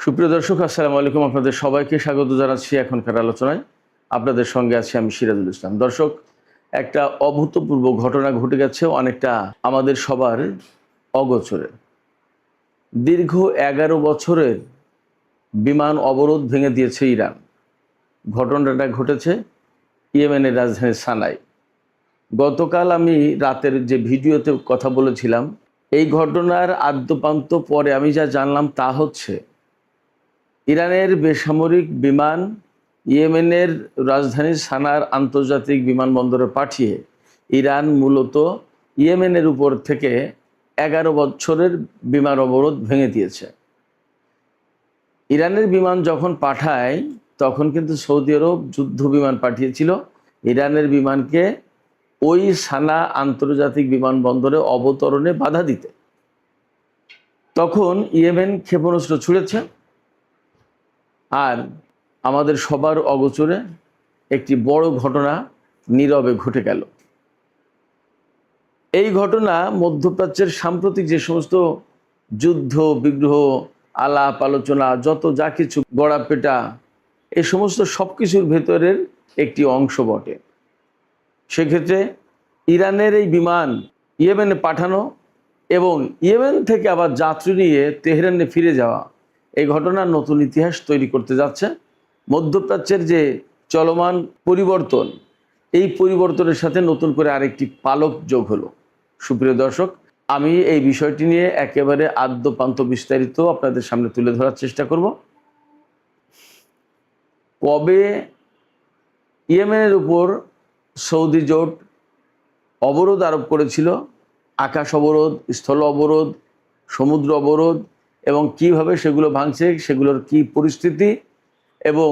সুপ্রিয় দর্শক, আসসালামু আলাইকুম। আপনাদের সবাইকে স্বাগত জানাচ্ছি এখনকার আলোচনায়। আপনাদের সঙ্গে আছি আমি সিরাজুল ইসলাম। দর্শক, একটা অভূতপূর্ব ঘটনা ঘটে গেছে, অনেকটা আমাদের সবার অগোচরে। দীর্ঘ 11 বছরের বিমান অবরোধ ভেঙে দিয়েছে ইরান। ঘটনাটা ঘটেছে ইয়েমেনের রাজধানী সানায়। গতকাল আমি রাতের যে ভিডিওতে কথা বলেছিলাম, এই ঘটনার আদ্যোপান্ত পরে আমি যা জানলাম তা হচ্ছে ইরানের বেসামরিক বিমান ইয়েমেনের রাজধানী সানার আন্তর্জাতিক বিমানবন্দরে পাঠিয়ে ইরান মূলত ইয়েমেনের উপর থেকে 11 বছরের বিমান অবরোধ ভেঙে দিয়েছে। ইরানের বিমান যখন পাঠায় তখন কিন্তু সৌদি আরব যুদ্ধ বিমান পাঠিয়েছিল ইরানের বিমানকে ওই সানা আন্তর্জাতিক বিমানবন্দরে অবতরণে বাধা দিতে। তখন ইয়েমেন ক্ষেপণাস্ত্র ছুড়েছে, আর আমাদের সবার অগোচরে একটি বড় ঘটনা নীরবে ঘটে গেল। এই ঘটনা মধ্যপ্রাচ্যের সাম্প্রতিক যে সমস্ত যুদ্ধ বিগ্রহ আলাপ আলোচনা যত যা কিছু গড়াপেটা, এই সমস্ত সব কিছুর ভেতরের একটি অংশ বটে। সেক্ষেত্রে ইরানের এই বিমান ইয়েমেনে পাঠানো এবং ইয়েমেন থেকে আবার যাত্রী নিয়ে তেহরানে ফিরে যাওয়া, এই ঘটনার নতুন ইতিহাস তৈরি করতে যাচ্ছে। মধ্যপ্রাচ্যের যে চলমান পরিবর্তন, এই পরিবর্তনের সাথে নতুন করে আরেকটি পালক যোগ হলো। সুপ্রিয় দর্শক, আমি এই বিষয়টি নিয়ে একেবারে আদ্যোপান্ত বিস্তারিত আপনাদের সামনে তুলে ধরার চেষ্টা করব। কবে ইয়েমেনের উপর সৌদি জোট অবরোধ আরোপ করেছিল, আকাশ অবরোধ, স্থল অবরোধ, সমুদ্র অবরোধ, এবং কিভাবে সেগুলো ভাঙছে, সেগুলোর কি পরিস্থিতি, এবং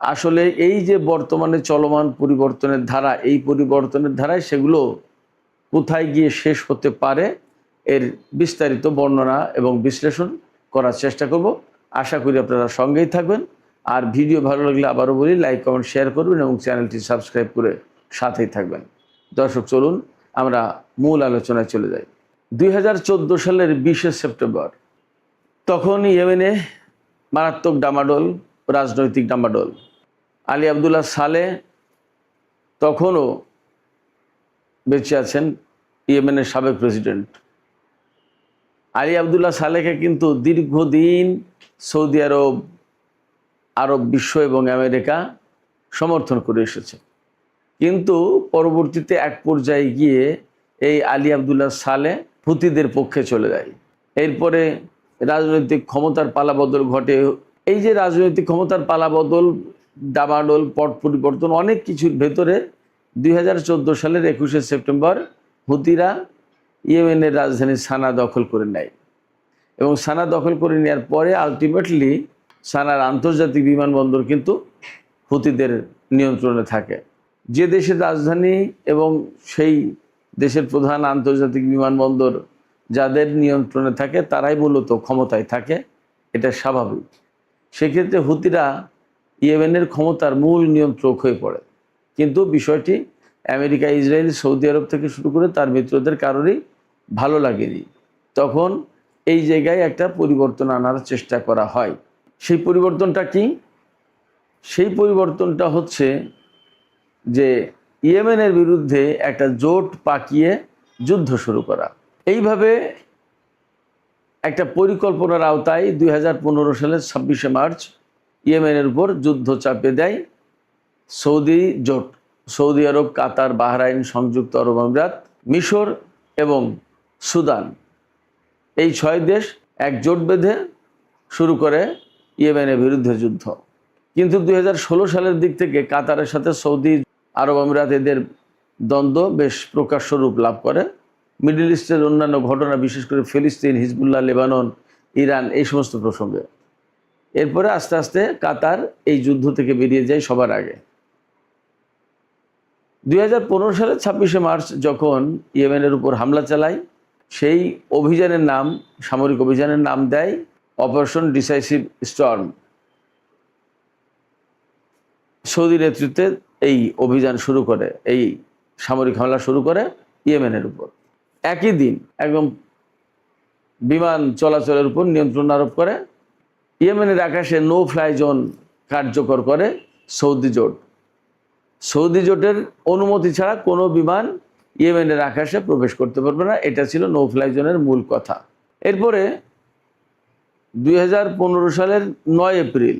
আসলে এই যে বর্তমানে চলমান পরিবর্তনের ধারা, এই পরিবর্তনের ধারায় সেগুলো কোথায় গিয়ে শেষ হতে পারে, এর বিস্তারিত বর্ণনা এবং বিশ্লেষণ করার চেষ্টা করব। আশা করি আপনারা সঙ্গেই থাকবেন। আর ভিডিও ভালো লাগলে আবারও বলি, লাইক কমেন্ট শেয়ার করবেন এবং চ্যানেলটি সাবস্ক্রাইব করে সাথেই থাকবেন। দর্শক, চলুন আমরা মূল আলোচনায় চলে যাই। 2014 সালের 20 সেপ্টেম্বর তখন ইয়েমেনে মারাত্মক ডামাডোল, রাজনৈতিক ডামাডোল। আলী আবদুল্লাহ সালেহ তখনও বেঁচে আছেন, ইয়েমেনের সাবেক প্রেসিডেন্ট। আলী আবদুল্লাহ সালেহকে কিন্তু দীর্ঘদিন সৌদি আরব, আরব বিশ্ব এবং আমেরিকা সমর্থন করে এসেছে। কিন্তু পরবর্তীতে এক পর্যায়ে গিয়ে এই আলী আবদুল্লাহ সালেহ হুতিদের পক্ষে চলে যায়। এরপরে রাজনৈতিক ক্ষমতার পালাবদল ঘটে। এই যে রাজনৈতিক ক্ষমতার পালাবদল, ডামাডোল, পট পরিবর্তন, অনেক কিছুর ভেতরে 2014 সালের 21 সেপ্টেম্বর হুতিরা ইয়েমেনের রাজধানী সানা দখল করে নেয়। এবং সানা দখল করে নেওয়ার পরে আলটিমেটলি সানার আন্তর্জাতিক বিমানবন্দর কিন্তু হুতিদের নিয়ন্ত্রণে থাকে। যে দেশের রাজধানী এবং সেই দেশের প্রধান আন্তর্জাতিক বিমানবন্দর যাদের নিয়ন্ত্রণে থাকে, তারাই মূলত ক্ষমতায় থাকে, এটা স্বাভাবিক। সেক্ষেত্রে হুতিরা ইয়েমেনের ক্ষমতার মূল নিয়ন্ত্রক হয়ে পড়ে। কিন্তু বিষয়টি আমেরিকা, ইসরায়েল, সৌদি আরব থেকে শুরু করে তার মিত্রদের কারোরই ভালো লাগেনি। তখন এই জায়গায় একটা পরিবর্তন আনার চেষ্টা করা হয়। সেই পরিবর্তনটা কি? সেই পরিবর্তনটা হচ্ছে যে ইয়েমেনের বিরুদ্ধে একটা জোট পাকিয়ে যুদ্ধ শুরু করা। এইভাবে একটা পরিকল্পনার আওতায় 2015 সালের 26শে মার্চ ইয়েমেনের উপর যুদ্ধ চাপিয়ে দেয় সৌদি জোট। সৌদি আরব, কাতার, বাহরাইন, সংযুক্ত আরব আমিরাত, মিশর এবং সুদান, এই 6 দেশ এক জোট বেঁধে শুরু করে ইয়েমেনের বিরুদ্ধে যুদ্ধ। কিন্তু 2016 সালের দিক থেকে কাতারের সাথে সৌদি আরব আমিরাত, এদের দ্বন্দ্ব বেশ প্রকাশ্য রূপ লাভ করে। মিডল ইস্টের অন্যান্য ঘটনা, বিশেষ করে ফিলিস্তিন, হিজবুল্লাহ, লেবানন, ইরান, এই সমস্ত প্রসঙ্গে। এরপরে আস্তে আস্তে কাতার এই যুদ্ধ থেকে বেরিয়ে যায় সবার আগে। 2015 সালের 26শে মার্চ যখন ইয়েমেনের উপর হামলা চালায়, সেই অভিযানের নাম, সামরিক অভিযানের নাম দেয় অপারেশন ডিসাইসিভ স্টর্ম। সৌদি নেতৃত্বে এই অভিযান শুরু করে, এই সামরিক হামলা শুরু করে ইয়েমেনের উপর। একই দিন একদম বিমান চলাচলের উপর নিয়ন্ত্রণ আরোপ করে ইয়েমেনের আকাশে নো ফ্লাই জোন কার্যকর করে সৌদি জোট। সৌদি জোটের অনুমতি ছাড়া কোনো বিমান ইয়েমেনের আকাশে প্রবেশ করতে পারবে না, এটা ছিল নো ফ্লাই জোনের মূল কথা। এরপরে 2015 সালের 9 এপ্রিল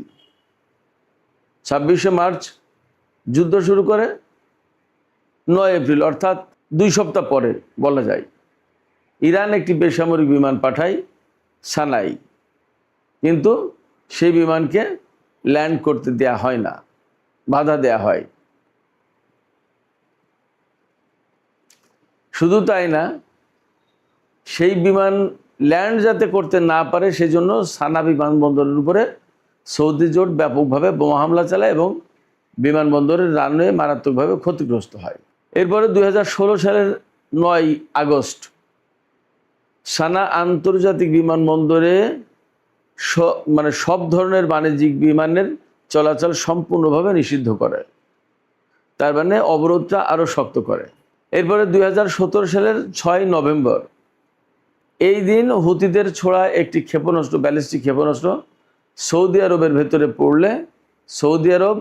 26শে মার্চ যুদ্ধ শুরু করে। 9 এপ্রিল অর্থাৎ 2 সপ্তাহ পরে বলা যায় ইরান একটি বেসামরিক বিমান পাঠায় সানাই, কিন্তু সেই বিমানকে ল্যান্ড করতে দেয়া হয় না, বাধা দেয়া হয়। শুধু তাই না, সেই বিমান ল্যান্ড যাতে করতে না পারে সেজন্য সানা বিমানবন্দরের উপরে সৌদি জোট ব্যাপকভাবে বোমা হামলা চালায় এবং বিমানবন্দরের রানওয়ে মারাত্মকভাবে ক্ষতিগ্রস্ত হয়। এরপরে 2016 সালের 9 আগস্ট সানা আন্তর্জাতিক বিমানবন্দরে সব ধরনের বাণিজ্যিক বিমানের চলাচল সম্পূর্ণভাবে নিষিদ্ধ করে, তার মানে অবরোধটা আরও শক্ত করে। এরপরে 2017 সালের 6 নভেম্বর এই দিন হুতিদের ছোড়া একটি ক্ষেপণাস্ত্র, ব্যালিস্টিক ক্ষেপণাস্ত্র সৌদি আরবের ভেতরে পড়লে সৌদি আরব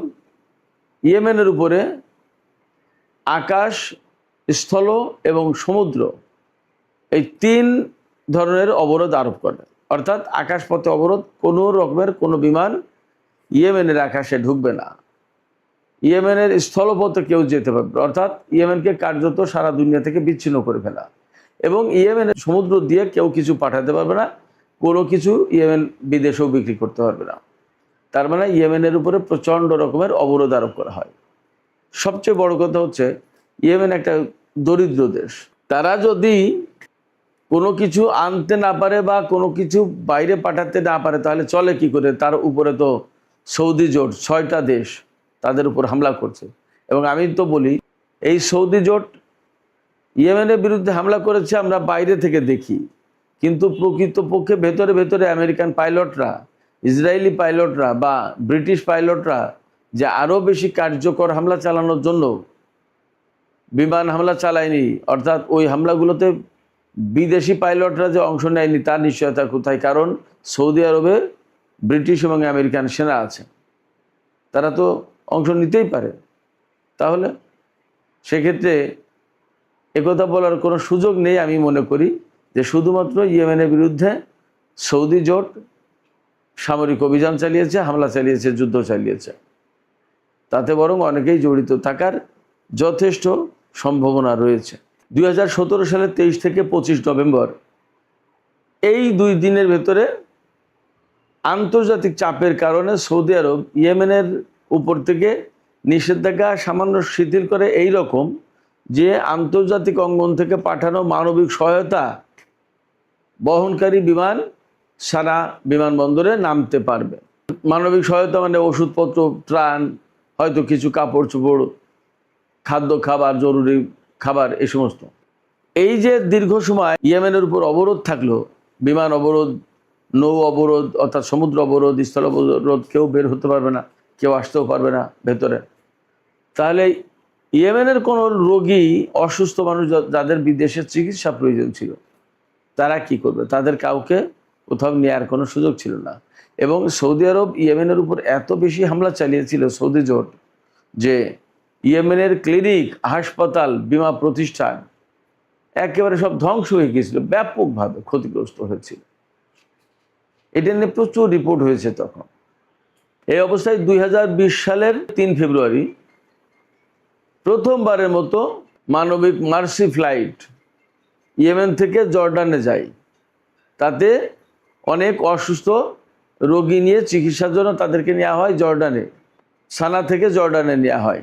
ইয়েমেনের উপরে আকাশ, স্থল এবং সমুদ্র এই 3 ধরনের অবরোধ আরোপ করে। অর্থাৎ আকাশপথে অবরোধ, কোনো রকমের কোনো বিমান ইয়েমেনের আকাশে ঢুকবে না, ইয়েমেনের স্থলপথে কেউ যেতে পারবে, অর্থাৎ ইয়েমেনকে কার্যত সারা দুনিয়া থেকে বিচ্ছিন্ন করে ফেলা, এবং ইয়েমেনের সমুদ্র দিয়ে কেউ কিছু পাঠাতে পারবে না, কোনো কিছু ইয়েমেন বিদেশেও বিক্রি করতে পারবে না। তার মানে ইয়েমেনের উপরে প্রচণ্ড রকমের অবরোধ আরোপ করা হয়। সবচেয়ে বড় কথা হচ্ছে ইয়েমেন একটা দরিদ্র দেশ, তারা যদি কোনো কিছু আনতে না পারে বা কোনো কিছু বাইরে পাঠাতে না পারে তাহলে চলে কি করে? তার উপরে তো সৌদি জোট 6টা দেশ তাদের উপর হামলা করছে। এবং আমি তো বলি, এই সৌদি জোট ইয়েমেনের বিরুদ্ধে হামলা করেছে আমরা বাইরে থেকে দেখি, কিন্তু প্রকৃতপক্ষে ভেতরে ভেতরে আমেরিকান পাইলটরা, ইসরায়েলি পাইলটরা বা ব্রিটিশ পাইলটরা যে আরও বেশি কার্যকর হামলা চালানোর জন্য বিমান হামলা চালায়নি, অর্থাৎ ওই হামলাগুলোতে বিদেশি পাইলটরা যে অংশ নেয়নি তার নিশ্চয়তা কোথায়? কারণ সৌদি আরবে ব্রিটিশ এবং আমেরিকান সেনা আছে, তারা তো অংশ নিতেই পারে। তাহলে সেক্ষেত্রে একথা বলার কোনো সুযোগ নেই। আমি মনে করি যে শুধুমাত্র ইয়েমেনের বিরুদ্ধে সৌদি জোট সামরিক অভিযান চালিয়েছে, হামলা চালিয়েছে, যুদ্ধ চালিয়েছে, তাতে বরং অনেকেই জড়িত থাকার যথেষ্ট সম্ভাবনা রয়েছে। 2017 সালের 23 থেকে 25 নভেম্বর এই 2 দিনের ভেতরে আন্তর্জাতিক চাপের কারণে সৌদি আরব ইয়েমেনের উপর থেকে নিষেধাজ্ঞা সামান্য শিথিল করে, এই রকম যে আন্তর্জাতিক অঙ্গন থেকে পাঠানো মানবিক সহায়তা বহনকারী বিমান সারা বিমানবন্দরে নামতে পারবে। মানবিক সহায়তা মানে ওষুধপত্র, ত্রাণ, হয়তো কিছু কাপড় চোপড়, খাদ্য খাবার, জরুরি খাবার, এই সমস্ত। এই যে দীর্ঘ সময় ইয়েমেনের উপর অবরোধ থাকলো, বিমান অবরোধ, নৌ অবরোধ অর্থাৎ সমুদ্র অবরোধ, স্থল অবরোধ, কেউ বের হতে পারবে না, কেউ আসতেও পারবে না ভেতরে। তাহলে ইয়েমেনের কোনো রোগী, অসুস্থ মানুষ যাদের বিদেশে চিকিৎসা প্রয়োজন ছিল, তারা কি করবে? তাদের কাউকে কোথাও নেওয়ার কোনো সুযোগ ছিল না। এবং সৌদি আরব ইয়েমেনের উপর এত বেশি হামলা চালিয়েছিল সৌদি জোট যে ইয়েমেনের ক্লিনিক, হাসপাতাল, বীমা প্রতিষ্ঠান একেবারে সব ধ্বংস হয়ে গিয়েছিল, ব্যাপকভাবে ক্ষতিগ্রস্ত হয়েছিল। এটা নিয়ে প্রচুর রিপোর্ট হয়েছে তখন। এই অবস্থায় 2020 সালের 3 ফেব্রুয়ারি প্রথমবারের মতো মানবিক মার্সি ফ্লাইট ইয়েমেন থেকে জর্ডানে যায়। তাতে অনেক অসুস্থ রোগী নিয়ে চিকিৎসার জন্য তাদেরকে নেওয়া হয় জর্ডানে, সানা থেকে জর্ডানে নেওয়া হয়।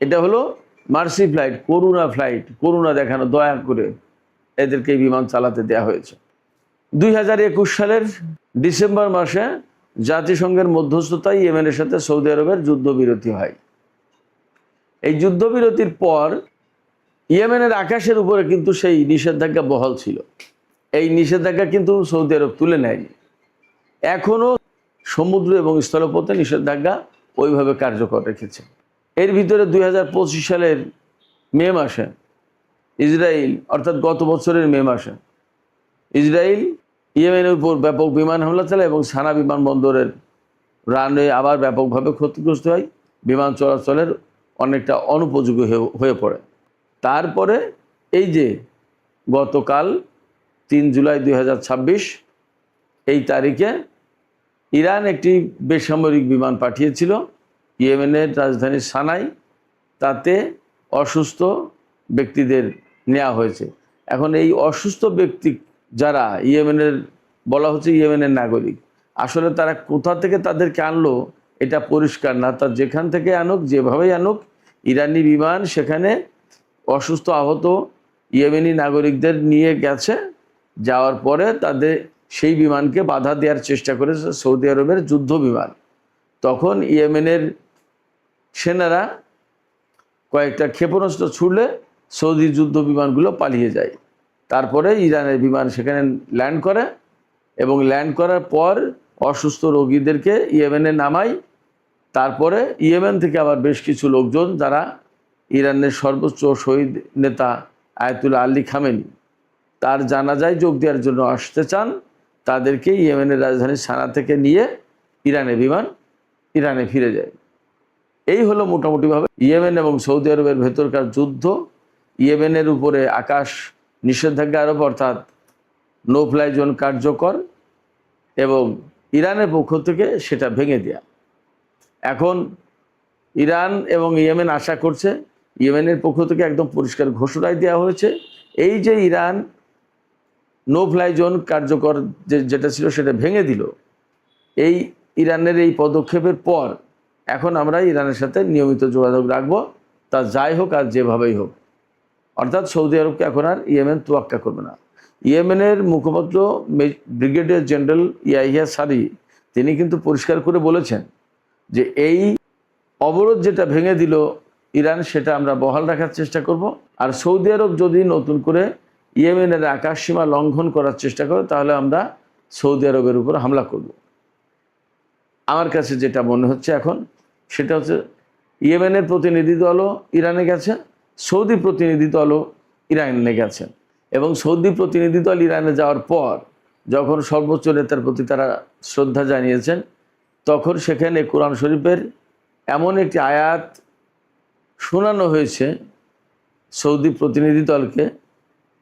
এটা হলো মার্সি ফ্লাইট, করুণা ফ্লাইট, করুণা দেখানো, দয়া করে এদেরকে বিমান চালাতে দেওয়া হয়েছে। 2021 সালের ডিসেম্বর মাসে জাতিসংঘের মধ্যস্থতায় ইয়েমেনের সাথে সৌদি আরবের যুদ্ধবিরতি হয়। এই যুদ্ধবিরতির পর ইয়েমেনের আকাশের উপরে কিন্তু সেই নিষেধাজ্ঞা বহাল ছিল। এই নিষেধাজ্ঞা কিন্তু সৌদি আরব তুলে নেয়নি। এখনও সমুদ্র এবং স্থলপথে নিষেধাজ্ঞা ওইভাবে কার্যকর রেখেছে। এর ভিতরে 2025 সালের মে মাসে ইসরায়েল, অর্থাৎ গত বছরের মে মাসে ইসরায়েল ইয়েমেনের উপর ব্যাপক বিমান হামলা চালায় এবং সানা বিমানবন্দরের রানওয়ে আবার ব্যাপকভাবে ক্ষতিগ্রস্ত হয়, বিমান চলাচলের অনেকটা অনুপযোগী হয়ে পড়ে। তারপরে এই যে গতকাল 3 জুলাই 2026 এই তারিখে ইরান একটি বেসামরিক বিমান পাঠিয়েছিল ইয়েমেনের রাজধানী সানায়, তাতে অসুস্থ ব্যক্তিদের নেওয়া হয়েছে। এখন এই অসুস্থ ব্যক্তি যারা ইয়েমেনের, বলা হচ্ছে ইয়েমেনের নাগরিক, আসলে তারা কোথা থেকে তাদেরকে আনলো এটা পরিষ্কার না। তার যেখান থেকে আনুক, যেভাবেই আনুক, ইরানি বিমান সেখানে অসুস্থ আহত ইয়েমেনি নাগরিকদের নিয়ে গেছে। যাওয়ার পরে তাদের সেই বিমানকে বাধা দেওয়ার চেষ্টা করেছে সৌদি আরবের যুদ্ধ বিমান। তখন ইয়েমেনের সেনারা কয়েকটা ক্ষেপণাস্ত্র ছুড়লে সৌদি যুদ্ধ বিমানগুলো পালিয়ে যায়। তারপরে ইরানের বিমান সেখানে ল্যান্ড করে এবং ল্যান্ড করার পর অসুস্থ রোগীদেরকে ইয়েমেনে নামায়। তারপরে ইয়েমেন থেকে আবার বেশ কিছু লোকজন যারা ইরানের সর্বোচ্চ শহীদ নেতা আয়াতুল্লাহ আলী খামেনি তার জানাজায় যোগ দেওয়ার জন্য আসতে চান, তাদেরকে ইয়েমেনের রাজধানী সানা থেকে নিয়ে ইরানের বিমান ইরানে ফিরে যায়। এই হলো মোটামুটিভাবে ইয়েমেন এবং সৌদি আরবের ভেতরকার যুদ্ধ। ইয়েমেনের উপরে আকাশ নিষেধাজ্ঞা আরোপ, অর্থাৎ নো ফ্লাই জোন কার্যকর, এবং ইরানের পক্ষ থেকে সেটা ভেঙে দেয়া। এখন ইরান এবং ইয়েমেন আশা করছে, ইয়েমেনের পক্ষ থেকে একদম পরিষ্কার ঘোষণায় দেওয়া হয়েছে, এই যে ইরান নো ফ্লাই জোন কার্যকর যেটা ছিল সেটা ভেঙে দিল, এই ইরানের এই পদক্ষেপের পর এখন আমরা ইরানের সাথে নিয়মিত যোগাযোগ রাখবো, তা যাই হোক আর যেভাবেই হোক। অর্থাৎ সৌদি আরবকে এখন আর ইয়েমেন তোয়াক্কা করবে না। ইয়েমেনের মুখপাত্র ব্রিগেডিয়ার জেনারেল ইয়াহিয়া সারি তিনি কিন্তু পরিষ্কার করে বলেছেন যে এই অবরোধ যেটা ভেঙে দিল ইরান, সেটা আমরা বহাল রাখার চেষ্টা করব। আর সৌদি আরব যদি নতুন করে ইয়েমেনের আকাশসীমা লঙ্ঘন করার চেষ্টা করে, তাহলে আমরা সৌদি আরবের উপর হামলা করব। আমার কাছে যেটা মনে হচ্ছে এখন, সেটা হচ্ছে ইয়েমেনের প্রতিনিধি দলও ইরানে গেছে, সৌদি প্রতিনিধি দলও ইরানে গেছেন, এবং সৌদি প্রতিনিধি দল ইরানে যাওয়ার পর যখন সর্বোচ্চ নেতার প্রতি তারা শ্রদ্ধা জানিয়েছেন, তখন সেখানে কোরআন শরীফের এমন একটি আয়াত শোনানো হয়েছে সৌদি প্রতিনিধি দলকে,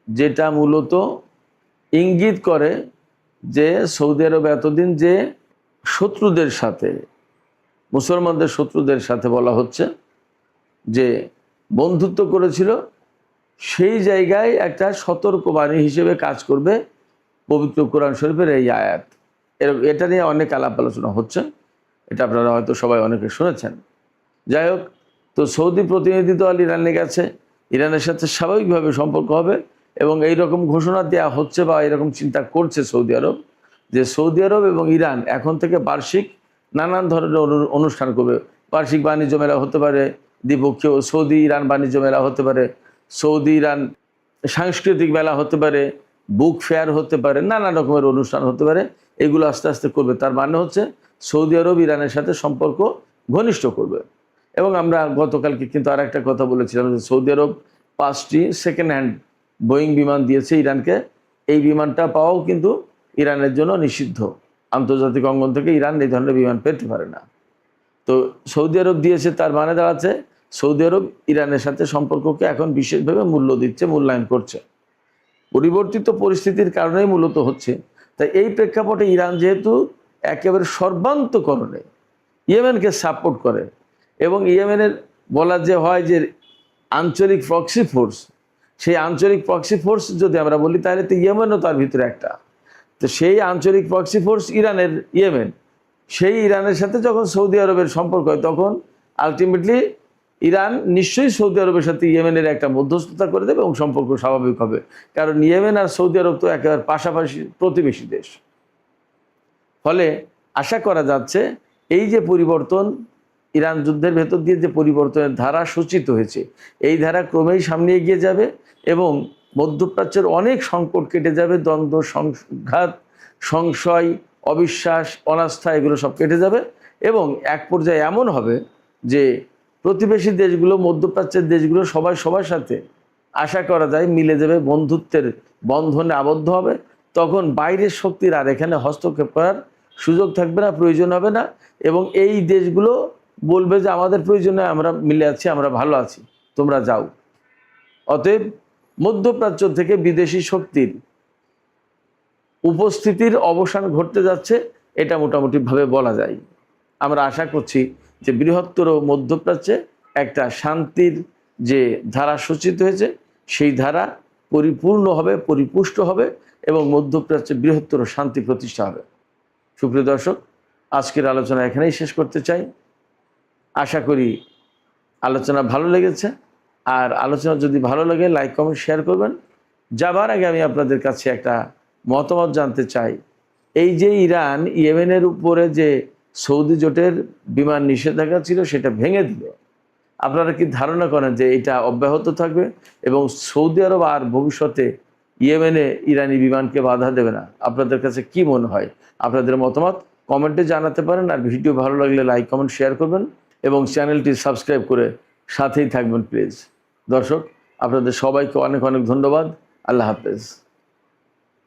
যেটা মূলত ইঙ্গিত করে যে সৌদি আরব এতদিন যে শত্রুদের সাথে, মুসলমানদের শত্রুদের সাথে বলা হচ্ছে যে বন্ধুত্ব করেছিল, সেই জায়গায় একটা সতর্কবাণী হিসেবে কাজ করবে পবিত্র কোরআন শরীফের এই আয়াত। এটা নিয়ে অনেক আলাপ আলোচনা হচ্ছে, এটা আপনারা হয়তো সবাই অনেকে শুনেছেন। যাই হোক, তো সৌদি প্রতিনিধি দল ইরানে গেছে, ইরানের সাথে স্বাভাবিকভাবে সম্পর্ক হবে, এবং এই রকম ঘোষণা দেওয়া হচ্ছে বা এরকম চিন্তা করছে সৌদি আরব যে সৌদি আরব এবং ইরান এখন থেকে বার্ষিক নানান ধরনের অনুষ্ঠান করবে। বার্ষিক বাণিজ্য মেলা হতে পারে, দ্বিপক্ষীয় সৌদি ইরান বাণিজ্য মেলা হতে পারে, সৌদি ইরান সাংস্কৃতিক মেলা হতে পারে, বুক ফেয়ার হতে পারে, নানা রকমের অনুষ্ঠান হতে পারে। এগুলো আস্তে আস্তে করবে। তার মানে হচ্ছে সৌদি আরব ইরানের সাথে সম্পর্ক ঘনিষ্ঠ করবে। এবং আমরা গতকালকে কিন্তু আর একটা কথা বলেছিলাম যে সৌদি আরব 5টি সেকেন্ড হ্যান্ড বোয়িং বিমান দিয়েছে ইরানকে। এই বিমানটা পাওয়াও কিন্তু ইরানের জন্য নিষিদ্ধ। আন্তর্জাতিক অঙ্গন থেকে ইরান এই ধরনের বিমান পেতে পারে না। তো সৌদি আরব দিয়েছে, তার মানে দাঁড়াচ্ছে সৌদি আরব ইরানের সাথে সম্পর্ককে এখন বিশেষভাবে মূল্য দিচ্ছে, মূল্যায়ন করছে। পরিবর্তিত পরিস্থিতির কারণেই মূলত হচ্ছে। তাই এই প্রেক্ষাপটে ইরান যেহেতু একেবারে সর্বান্তকরণে ইয়েমেনকে সাপোর্ট করে, এবং ইয়েমেনের বলা যে হয় যে আঞ্চলিক প্রক্সি ফোর্স, সেই আঞ্চলিক প্রক্সি ফোর্স যদি আমরা বলি তাহলে তো ইয়েমেনও তার ভিতরে একটা। তো সেই আঞ্চলিক প্রক্সি ফোর্স ইরানের ইয়েমেন, সেই ইরানের সাথে যখন সৌদি আরবের সম্পর্ক হয়, তখন আলটিমেটলি ইরান নিশ্চয়ই সৌদি আরবের সাথে ইয়েমেনের একটা মধ্যস্থতা করে দেবে এবং সম্পর্ক স্বাভাবিক হবে। কারণ ইয়েমেন আর সৌদি আরব তো একেবারে পাশাপাশি প্রতিবেশী দেশ। ফলে আশা করা যাচ্ছে এই যে পরিবর্তন, ইরান যুদ্ধের ভেতর দিয়ে যে পরিবর্তনের ধারা সূচিত হয়েছে, এই ধারা ক্রমেই সামনে এগিয়ে যাবে এবং মধ্যপ্রাচ্যের অনেক সংকট কেটে যাবে। দ্বন্দ্ব, সংঘাত, সংশয়, অবিশ্বাস, অনাস্থা, এগুলো সব কেটে যাবে এবং এক পর্যায়ে এমন হবে যে প্রতিবেশী দেশগুলো, মধ্যপ্রাচ্যের দেশগুলো সবাই সবার সাথে আশা করা যায় মিলে যাবে, বন্ধুত্বের বন্ধনে আবদ্ধ হবে তখন বাইরের শক্তির আর এখানে হস্তক্ষেপ করার সুযোগ থাকবে না, প্রয়োজন হবে না। এবং এই দেশগুলো বলবে যে আমাদের প্রয়োজনে আমরা মিলে আছি, আমরা ভালো আছি, তোমরা যাও। অতএব মধ্যপ্রাচ্য থেকে বিদেশি শক্তির উপস্থিতির অবসান ঘটতে যাচ্ছে, এটা মোটামুটিভাবে বলা যায়। আমরা আশা করছি যে বৃহত্তর মধ্যপ্রাচ্যে একটা শান্তির যে ধারা সূচিত হয়েছে, সেই ধারা পরিপূর্ণ হবে, পরিপুষ্ট হবে এবং মধ্যপ্রাচ্যে বৃহত্তর শান্তি প্রতিষ্ঠা হবে। সুপ্রিয় দর্শক, আজকের আলোচনা এখানেই শেষ করতে চাই। আশা করি আলোচনা ভালো লেগেছে। আর আলোচনা যদি ভালো লাগে লাইক কমেন্ট শেয়ার করবেন। যাবার আগে আমি আপনাদের কাছে একটা মতামত জানতে চাই। এই যে ইরান ইয়েমেনের উপরে যে সৌদি জোটের বিমান নিষেধাজ্ঞা ছিল সেটা ভেঙে দিল, আপনারা কি ধারণা করেন যে এটা অব্যাহত থাকবে এবং সৌদি আরব আর ভবিষ্যতে ইয়েমেনে ইরানি বিমানকে বাধা দেবে না? আপনাদের কাছে কি মনে হয়? আপনাদের মতামত কমেন্টে জানাতে পারেন। আর ভিডিও ভালো লাগলে লাইক কমেন্ট শেয়ার করবেন এবং চ্যানেলটি সাবস্ক্রাইব করে সাথেই থাকবেন প্লিজ। দর্শক, আপনাদের সবাইকে অনেক অনেক ধন্যবাদ। আল্লাহ হাফেজ।